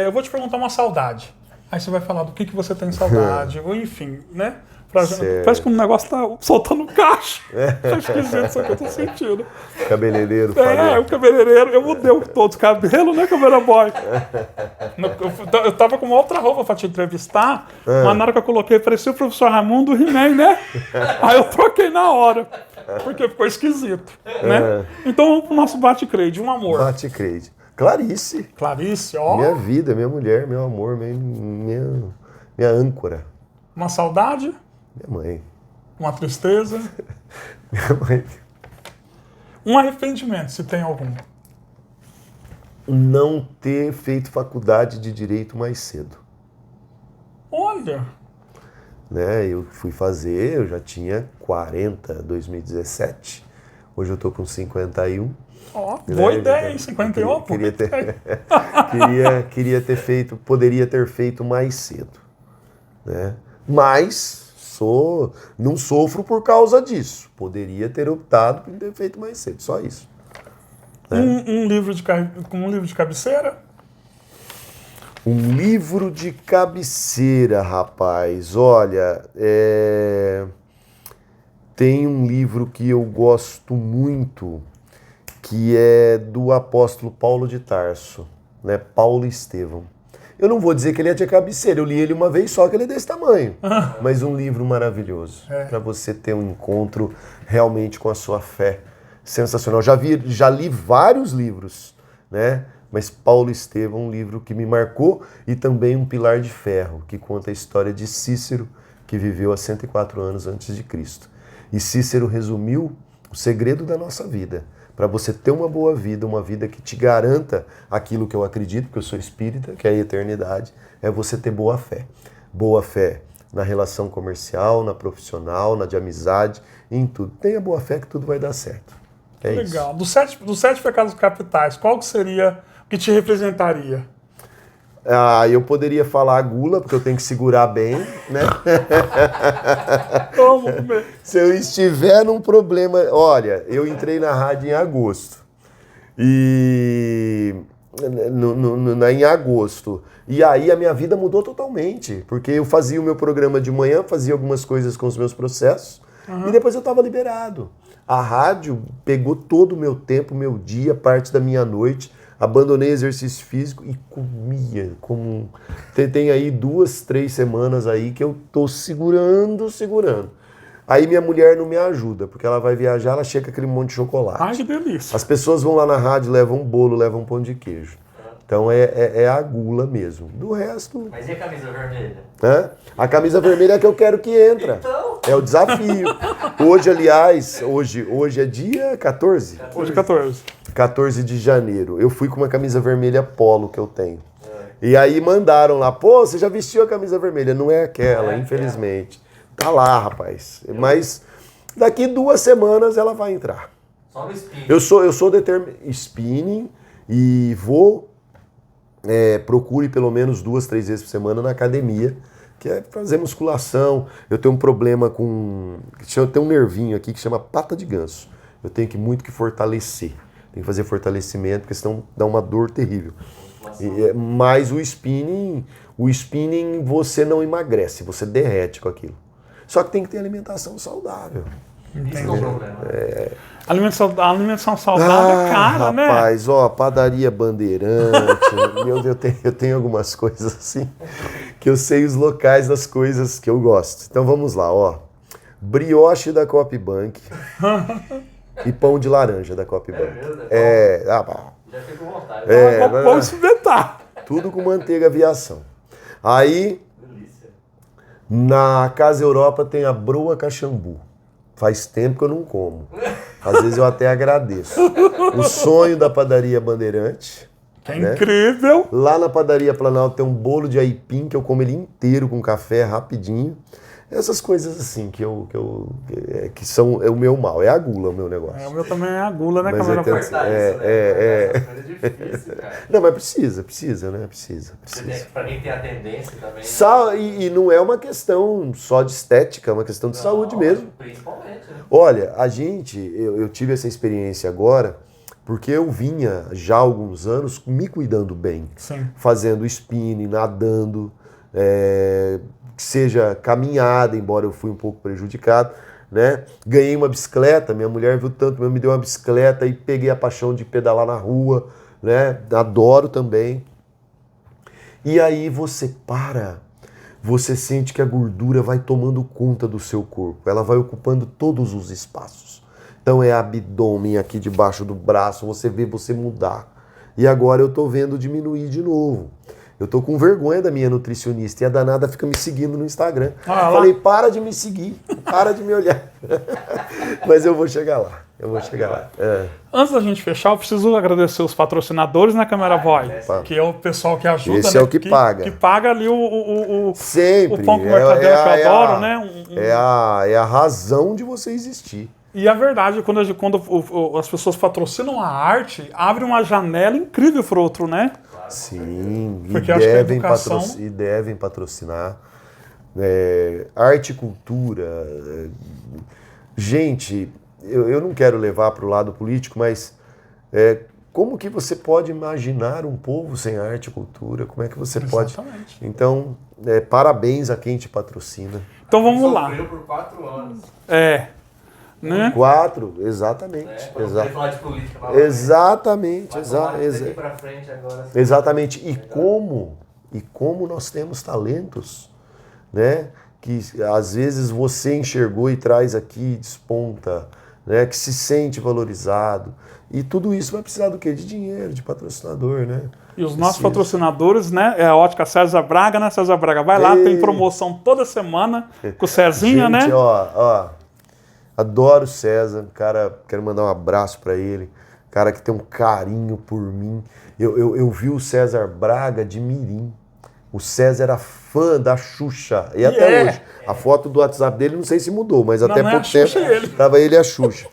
eu vou te perguntar uma saudade. Aí você vai falar do que você tem saudade, ou enfim, né? Parece que o negócio tá soltando caixa. Tá esquisito isso que eu tô sentindo. Cabeleireiro. O cabeleireiro. Eu mudei todo o cabelo, né, Camera Boy? Eu tava com uma outra roupa pra te entrevistar, mas na hora que eu coloquei, parecia o professor Raimundo do He-Man, né? Aí eu troquei na hora, porque ficou esquisito, né? Então vamos pro nosso bate-crede, um amor. Bate-crede. Clarice. Clarice, ó. Minha vida, minha mulher, meu amor, minha âncora. Uma saudade. Minha mãe. Uma tristeza. Minha mãe. Um arrependimento, se tem algum. Não ter feito faculdade de Direito mais cedo. Olha. Né? Eu fui fazer, eu já tinha 40 em 2017. Hoje eu tô com 51. Ó, boa ideia, hein? 51. Queria ter feito, poderia ter feito mais cedo. Né? Mas não sofro por causa disso. Poderia ter optado por ter feito mais cedo, só isso. Né? Um livro de cabeceira? Um livro de cabeceira, rapaz. Olha, tem um livro que eu gosto muito, que é do apóstolo Paulo de Tarso, né? Paulo Estevão. Eu não vou dizer que ele é de cabeceira, eu li ele uma vez só, que ele é desse tamanho. Mas um livro maravilhoso, para você ter um encontro realmente com a sua fé. Sensacional. Já li vários livros, né? Mas Paulo Estevão, um livro que me marcou, e também um pilar de ferro, que conta a história de Cícero, que viveu há 104 anos antes de Cristo. E Cícero resumiu o segredo da nossa vida. Para você ter uma boa vida, uma vida que te garanta aquilo que eu acredito, porque eu sou espírita, que é a eternidade, é você ter boa fé. Boa fé na relação comercial, na profissional, na de amizade, em tudo. Tenha boa fé que tudo vai dar certo. É legal. Isso. Dos 7 pecados capitais, qual que seria o que te representaria? Eu poderia falar a gula, porque eu tenho que segurar bem, né? Se eu estiver num problema... Olha, eu entrei na rádio em agosto. Em agosto. E aí a minha vida mudou totalmente. Porque eu fazia o meu programa de manhã, fazia algumas coisas com os meus processos, e depois eu estava liberado. A rádio pegou todo o meu tempo, meu dia, parte da minha noite. Abandonei exercício físico e comia como... Tem aí 2, 3 semanas aí que eu tô segurando. Aí minha mulher não me ajuda, porque ela vai viajar, ela chega com aquele monte de chocolate. Ai, que delícia. As pessoas vão lá na rádio, levam um bolo, levam um pão de queijo. Então é a gula mesmo. Do resto... Mas e a camisa vermelha? A camisa vermelha é que eu quero que entra. Então... É o desafio. Hoje, aliás, hoje é dia 14? Hoje é 14. 14 de janeiro. Eu fui com uma camisa vermelha polo que eu tenho. E aí mandaram lá, pô, você já vestiu a camisa vermelha? Não é aquela, infelizmente. Tá lá, rapaz. Mas daqui 2 semanas ela vai entrar. Só no spinning. Eu sou determinado. Spinning e vou... procure pelo menos 2, 3 vezes por semana na academia, que é fazer musculação. Eu tenho um problema com... Eu tenho um nervinho aqui que chama pata de ganso. Eu tenho muito que fortalecer. Tem que fazer fortalecimento, porque senão dá uma dor terrível. Mas o spinning você não emagrece, você derrete com aquilo. Só que tem que ter alimentação saudável. Isso é o problema. A alimentação saudável é cara, né? Rapaz, padaria Bandeirante. Meu Deus, eu tenho algumas coisas assim, que eu sei os locais das coisas que eu gosto. Então vamos lá, brioche da Copbank e pão de laranja da Copbank. Já fico com vontade. Vamos experimentar. Tudo com manteiga aviação. Aí, Na Casa Europa tem a broa cachambu. Faz tempo que eu não como. Às vezes eu até agradeço. O sonho da padaria Bandeirante. Que né? incrível! Lá na padaria Planalto tem um bolo de aipim que eu como ele inteiro com café rapidinho. Essas coisas assim que são o meu mal. É a gula o meu negócio. O meu também é a gula, né, Mas câmera eu tenho- boy? Cortar isso, né? Cortar essa coisa é difícil, cara. Não, mas precisa, né? Precisa. Pra quem tem a tendência também. E não é uma questão só de estética, é uma questão de saúde mesmo. Principalmente, né? Olha, eu tive essa experiência agora porque eu vinha já há alguns anos me cuidando bem. Sim. Fazendo spinning, nadando, que seja caminhada, embora eu fui um pouco prejudicado, né? Ganhei uma bicicleta, minha mulher viu tanto, me deu uma bicicleta e peguei a paixão de pedalar na rua, né? Adoro também. E aí você sente que a gordura vai tomando conta do seu corpo, ela vai ocupando todos os espaços. Então é abdômen aqui debaixo do braço, você vê você mudar. E agora eu tô vendo diminuir de novo. Eu tô com vergonha da minha nutricionista e a danada fica me seguindo no Instagram. Ah, lá. Falei, para de me seguir, para de me olhar. Mas eu vou chegar lá, Antes da gente fechar, eu preciso agradecer os patrocinadores na Câmera Boy, sim. que é o pessoal que ajuda, Esse né? é o que paga. Que paga ali o Sempre. pão com mortadela que eu adoro, né? É a razão de você existir. E a verdade, quando as pessoas patrocinam a arte, abre uma janela incrível para o outro, né? Sim, Porque eu acho que a educação... devem patrocinar. Arte e cultura. Gente, eu não quero levar para o lado político, mas como que você pode imaginar um povo sem arte e cultura? Como é que você pode... Então, parabéns a quem te patrocina. Então vamos lá. Sofreu por 4 anos. Né? 4, exatamente. Pra não poder falar de política novamente. Exatamente, Vai falar daqui pra frente agora. exatamente. E como nós temos talentos, né? Que às vezes você enxergou e traz aqui, desponta, né? Que se sente valorizado. E tudo isso vai precisar do quê? De dinheiro, de patrocinador, né? E os nossos patrocinadores, né? É a Ótica César Braga, né? César Braga, vai lá, tem promoção toda semana com o Cezinha, Gente, né? ó, adoro o César, cara, quero mandar um abraço pra ele, cara que tem um carinho por mim. Eu vi o César Braga de mirim. O César era fã da Xuxa, e até hoje. A foto do WhatsApp dele, não sei se mudou, mas até não é pouco a Xuxa, tempo é ele. tava ele e a Xuxa.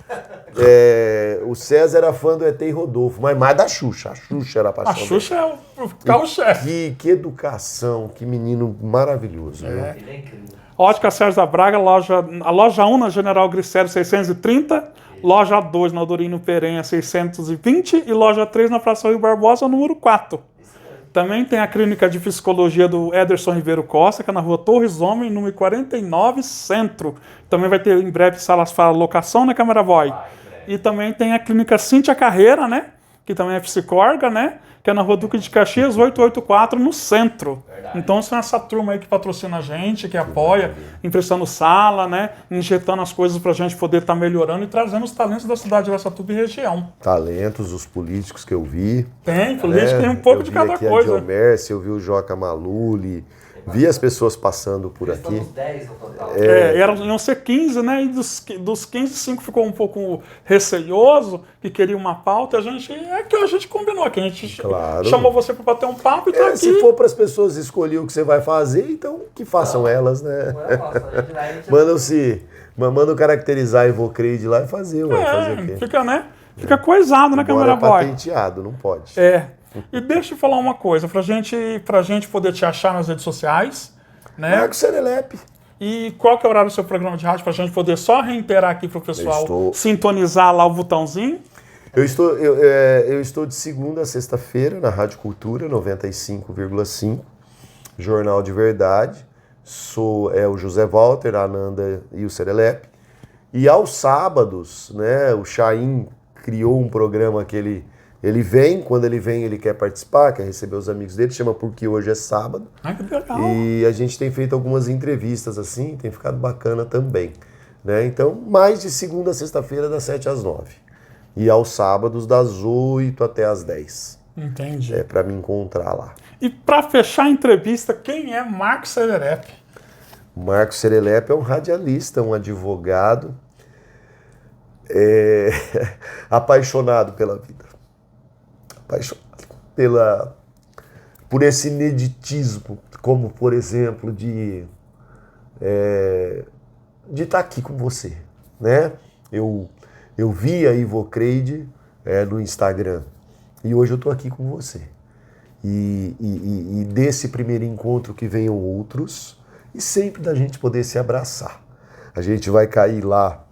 O César era fã do ET e Rodolfo, mas mais da Xuxa. A Xuxa era a paixão A Xuxa é o carro-chefe. Que educação, que menino maravilhoso. Viu? Ele é incrível. Ótica César Braga, a loja 1 na General Grissério 630, loja 2 na Odorino Perenha 620 e loja 3 na Praça Rio Barbosa, número 4. Também tem a clínica de psicologia do Ederson Ribeiro Costa, que é na rua Torres Homem, número 49, Centro. Também vai ter em breve salas para locação na Câmera Boy. E também tem a clínica Cíntia Carreira, né? Que também é psicóloga, né? Que é na rua Duque de Caxias, 884, no centro. Verdade. Então, são essa turma aí que patrocina a gente, que apoia, emprestando sala, né? Injetando as coisas pra gente poder estar melhorando e trazendo os talentos da cidade de Araçatuba e região. Talentos, os políticos que eu vi. Tem, político tem um pouco de cada coisa. Eu vi aqui a Diomerce, eu vi o Joca Maluli, vi as pessoas passando por aqui. Estamos 10 no total. Iam ser 15, né? E dos 15, 5 ficou um pouco receioso, que queria uma pauta. A gente combinou aqui. A gente chamou você para bater um papo e tá aqui. Se for para as pessoas escolher o que você vai fazer, então que façam elas, né? Não é nossa, Mandam caracterizar a Evocrade lá e fazer, fazer o quê? Fica, né? Fica coisado na Câmera Boy. Patenteado, não pode. E deixa eu falar uma coisa, pra gente poder te achar nas redes sociais, né? Marco Serelepe. E qual que é o horário do seu programa de rádio pra gente poder só reiterar aqui pro pessoal sintonizar lá o botãozinho? Eu estou de segunda a sexta-feira na Rádio Cultura 95,5, Jornal de Verdade. Sou o José Walter, a Ananda e o Serelepe. E aos sábados, né, o Chaim criou um programa que ele vem, quando ele vem ele quer participar, quer receber os amigos dele, chama Porque Hoje é Sábado. Ai, que legal. E a gente tem feito algumas entrevistas assim, tem ficado bacana também. Né? Então, mais de segunda a sexta-feira, das 7 às 9. E aos sábados, das 8 até às 10. Entendi. Para me encontrar lá. E para fechar a entrevista, quem é Marco Serelepe? O Marcos Serelepe é um radialista, um advogado, apaixonado pela vida, apaixonado por esse ineditismo, como, por exemplo, de estar aqui com você, né? Eu vi a Ivocreide no Instagram e hoje eu estou aqui com você. E desse primeiro encontro que venham outros e sempre da gente poder se abraçar. A gente vai cair lá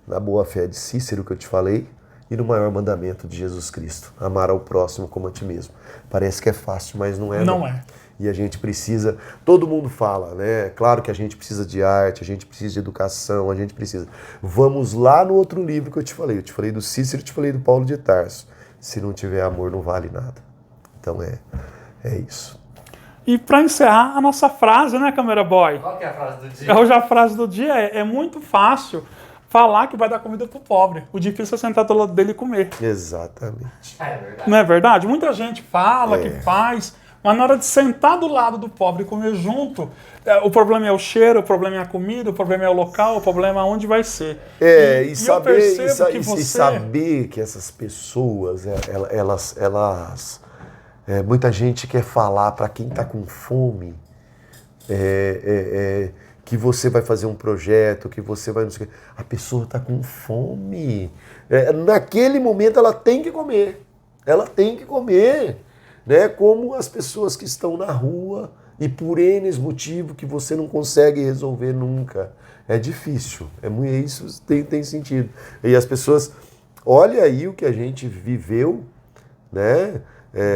na boa fé de Cícero, que eu te falei, e no maior mandamento de Jesus Cristo, amar ao próximo como a ti mesmo. Parece que é fácil, mas não é. Não é. E a gente precisa, todo mundo fala, né? Claro que a gente precisa de arte, a gente precisa de educação, a gente precisa. Vamos lá no outro livro que eu te falei do Cícero, eu te falei do Paulo de Tarso. Se não tiver amor, não vale nada. Então é isso. E para encerrar, a nossa frase, né, Câmera Boy? Qual que é a frase do dia? Hoje a frase do dia é muito fácil falar que vai dar comida pro pobre. O difícil é sentar do lado dele e comer. Exatamente. É verdade. Não é verdade? Muita gente fala que faz, mas na hora de sentar do lado do pobre e comer junto, o problema é o cheiro, o problema é a comida, o problema é o local, o problema é onde vai ser. E saber que essas pessoas, muita gente quer falar para quem está com fome, que você vai fazer um projeto, que você vai... Não sei o quê. A pessoa está com fome. Naquele momento ela tem que comer. Ela tem que comer. Né? Como as pessoas que estão na rua e por N motivo que você não consegue resolver nunca. É difícil. Isso tem sentido. E as pessoas... Olha aí o que a gente viveu, né?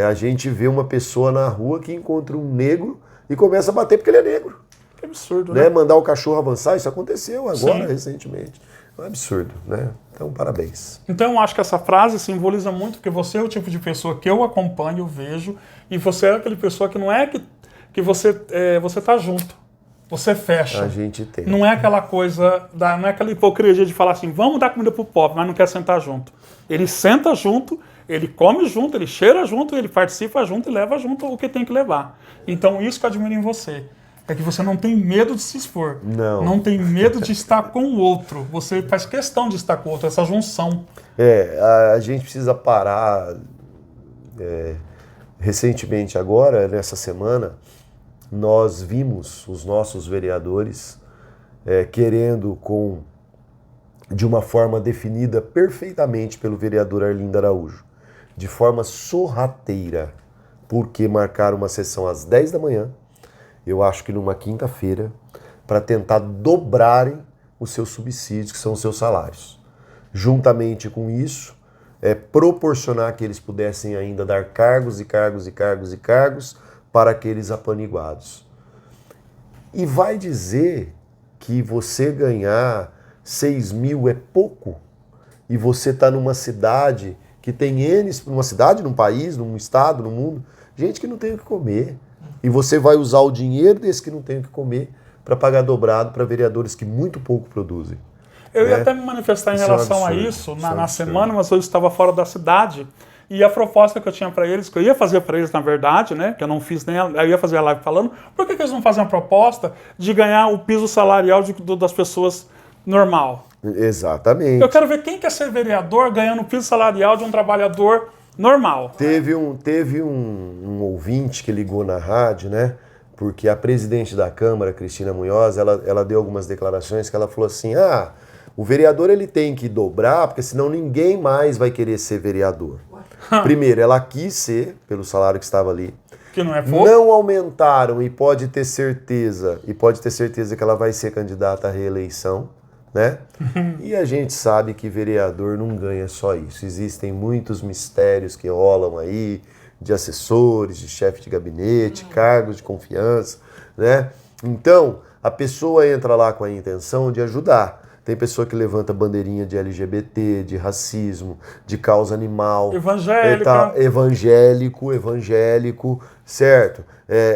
A gente vê uma pessoa na rua que encontra um negro e começa a bater porque ele é negro. Que absurdo, né? né? Mandar o cachorro avançar, isso aconteceu agora, Sim. recentemente. É um absurdo, né? Então, parabéns. Então, eu acho que essa frase simboliza muito, porque você é o tipo de pessoa que eu acompanho, eu vejo, e você é aquele pessoa que não é que você tá junto, você fecha. A gente tem. Não é aquela coisa, não é aquela hipocrisia de falar assim, vamos dar comida pro pobre, mas não quer sentar junto. Ele senta junto, ele come junto, ele cheira junto, ele participa junto e leva junto o que tem que levar. Então, isso que eu admiro em você. É que você não tem medo de se expor. Não tem medo de estar com o outro. Você faz questão de estar com o outro, essa junção. A gente precisa parar. Recentemente agora, nessa semana, nós vimos os nossos vereadores querendo, de uma forma definida perfeitamente pelo vereador Arlindo Araújo, de forma sorrateira, porque marcaram uma sessão às 10 da manhã, eu acho que numa quinta-feira, para tentar dobrarem os seus subsídios, que são os seus salários. Juntamente com isso, proporcionar que eles pudessem ainda dar cargos e cargos e cargos e cargos para aqueles apaniguados. E vai dizer que você ganhar 6 mil é pouco? E você está numa cidade que tem numa cidade, num país, num estado, no mundo, gente que não tem o que comer. E você vai usar o dinheiro desse que não tem o que comer para pagar dobrado para vereadores que muito pouco produzem. Eu ia até me manifestar em relação a isso na semana, mas eu estava fora da cidade. E a proposta que eu tinha para eles, que eu ia fazer para eles na verdade, né, que eu não fiz nem, eu ia fazer a live falando, por que eles não fazem a proposta de ganhar o piso salarial das pessoas normal? Exatamente. Eu quero ver quem quer ser vereador ganhando o piso salarial de um trabalhador normal. Teve um ouvinte que ligou na rádio, né? Porque a presidente da Câmara, Cristina Munhoz, ela deu algumas declarações que ela falou assim, o vereador ele tem que dobrar, porque senão ninguém mais vai querer ser vereador. Primeiro, ela quis ser, pelo salário que estava ali. Que não é pouco. Não aumentaram e pode ter certeza que ela vai ser candidata à reeleição, né? E a gente sabe que vereador não ganha só isso. Existem muitos mistérios que rolam aí, de assessores, de chefe de gabinete, cargos de confiança, né? Então, a pessoa entra lá com a intenção de ajudar. Tem pessoa que levanta bandeirinha de LGBT, de racismo, de causa animal. Evangélico, certo?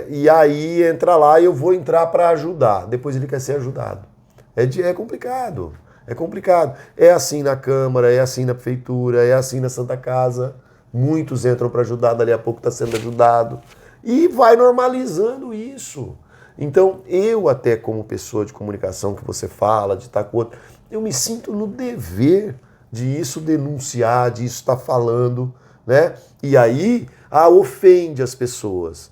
E aí entra lá e eu vou entrar para ajudar. Depois ele quer ser ajudado. É complicado. É complicado. É assim na Câmara, é assim na Prefeitura, é assim na Santa Casa. Muitos entram para ajudar, dali a pouco está sendo ajudado. E vai normalizando isso. Então, eu até como pessoa de comunicação que você fala, de estar com outro, eu me sinto no dever de isso denunciar, de isso estar falando, né? E aí, ofende as pessoas.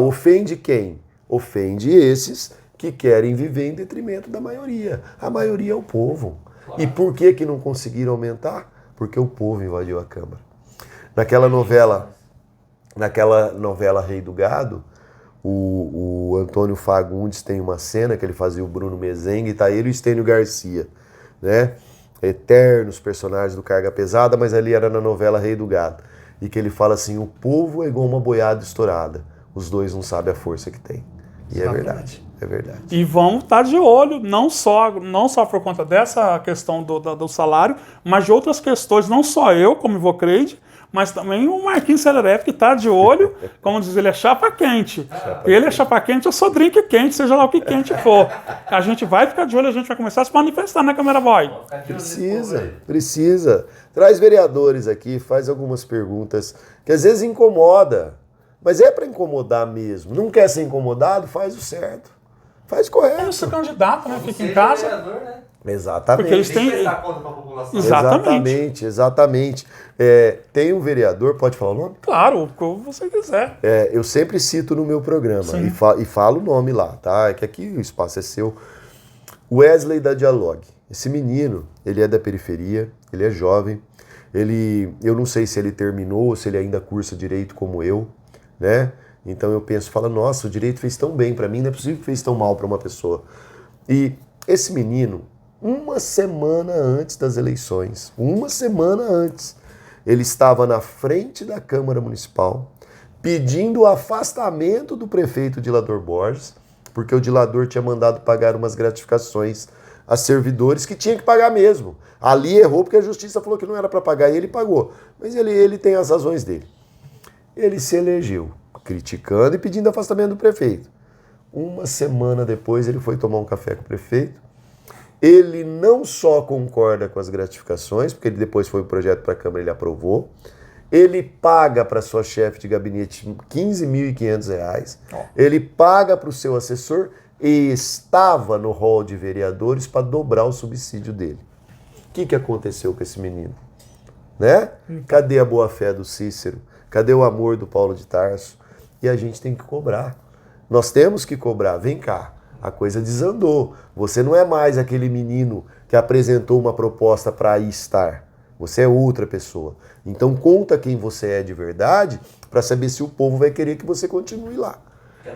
Ofende quem? Ofende esses que querem viver em detrimento da maioria. A maioria é o povo. Claro. E por que não conseguiram aumentar? Porque o povo invadiu a Câmara. Naquela novela Rei do Gado, o Antônio Fagundes tem uma cena que ele fazia o Bruno Mezengue, e tá ele e o Estênio Garcia, né? Eternos personagens do Carga Pesada, mas ali era na novela Rei do Gado. E que ele fala assim, o povo é igual uma boiada estourada. Os dois não sabem a força que tem. E é verdade, é verdade. E vamos estar de olho, não só por conta dessa questão do salário, mas de outras questões, não só eu, como Ivocreide, mas também o Marquinhos Sererep, que está de olho, como diz, ele é chapa quente. Ele é chapa quente, eu sou drink quente, seja lá o que quente for. A gente vai ficar de olho, a gente vai começar a se manifestar, né, Câmera Boy? Precisa. Traz vereadores aqui, faz algumas perguntas, que às vezes incomoda, mas é para incomodar mesmo. Não quer ser incomodado, faz o certo. Faz correto. É o seu candidato, né? Fica em casa. Vereador, né? Exatamente. Porque eles têm... prestar conta para a população. Exatamente. Tem um vereador, pode falar o nome? Claro, o que você quiser. Eu sempre cito no meu programa e falo o nome lá, tá? É que aqui o espaço é seu. Wesley da Dialogue. Esse menino, ele é da periferia, ele é jovem, eu não sei se ele terminou ou se ele ainda cursa direito como eu, né? Então eu falo, nossa, o direito fez tão bem para mim, não é possível que fez tão mal para uma pessoa. E esse menino, uma semana antes das eleições, ele estava na frente da Câmara Municipal pedindo o afastamento do prefeito Dilador Borges, porque o Dilador tinha mandado pagar umas gratificações a servidores que tinha que pagar mesmo. Ali errou porque a justiça falou que não era para pagar e ele pagou. Mas ele tem as razões dele. Ele se elegeu criticando e pedindo afastamento do prefeito. Uma semana depois ele foi tomar um café com o prefeito. Ele não só concorda com as gratificações, porque ele depois foi o projeto para a Câmara e ele aprovou. Ele paga para sua chefe de gabinete R$15.500. Ele paga para o seu assessor e estava no hall de vereadores para dobrar o subsídio dele. O que aconteceu com esse menino? Né? Cadê a boa-fé do Cícero? Cadê o amor do Paulo de Tarso? E a gente tem que cobrar. Nós temos que cobrar. Vem cá, a coisa desandou. Você não é mais aquele menino que apresentou uma proposta para aí estar. Você é outra pessoa. Então conta quem você é de verdade para saber se o povo vai querer que você continue lá.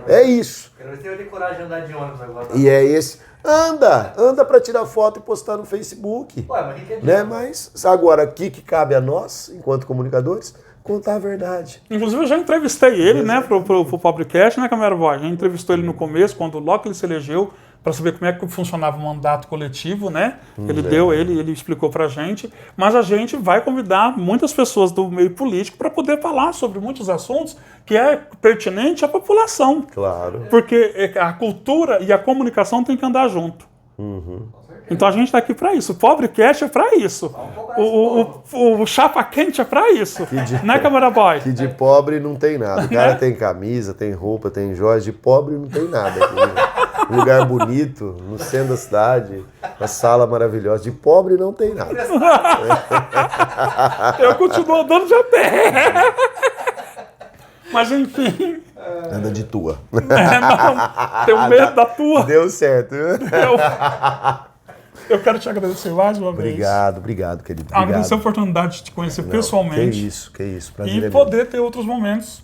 É isso. Quero ver se eu tenho coragem de andar de ônibus agora. E é esse. Anda para tirar foto e postar no Facebook. Ué, mas que né? Mas agora, o que cabe a nós, enquanto comunicadores? Contar a verdade. Inclusive, eu já entrevistei ele, né, pro Pobrecast, né, Câmera Boy? Já entrevistou ele no começo, logo que ele se elegeu, para saber como é que funcionava o mandato coletivo, né? Ele explicou pra gente. Mas a gente vai convidar muitas pessoas do meio político para poder falar sobre muitos assuntos que é pertinente à população. Claro. Porque a cultura e a comunicação tem que andar junto. Então a gente está aqui para isso. O Pobrecast é para isso. O Chapa Quente é para isso. Né, Câmera Boy? Que de pobre não tem nada. O cara tem camisa, tem roupa, tem joias. De pobre não tem nada. Um lugar bonito, no centro da cidade, uma sala maravilhosa. De pobre não tem nada. Eu continuo andando de a pé. Mas enfim... Anda de tua. Não, tenho medo da tua. Deu certo. Eu quero te agradecer mais uma vez. Obrigado, querido. Agradecer a oportunidade de te conhecer pessoalmente. Que isso. Prazer e poder ter outros momentos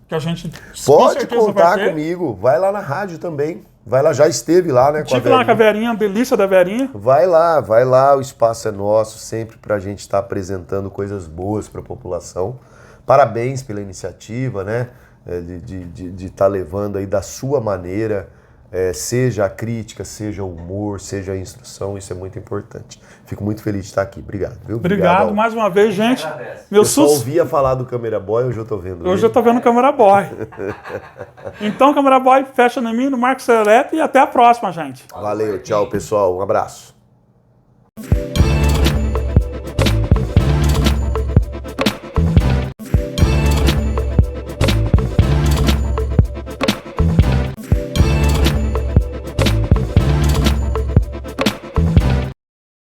que a gente pode contar comigo. Vai lá na rádio também. Vai lá, já esteve lá, né? Tive lá com a Verinha, a delícia da Verinha. Vai lá, o espaço é nosso, sempre pra gente estar apresentando coisas boas pra população. Parabéns pela iniciativa, né? De estar levando aí da sua maneira, seja a crítica, seja o humor, seja a instrução, isso é muito importante. Fico muito feliz de estar aqui. Obrigado, viu? Obrigado mais uma vez, gente. Eu só ouvia falar do Câmera Boy, hoje eu tô vendo. Hoje eu tô vendo o Câmera Boy. Então, Câmera Boy, fecha em mim, no Marcos Sererep e até a próxima, gente. Valeu, tchau, pessoal. Um abraço.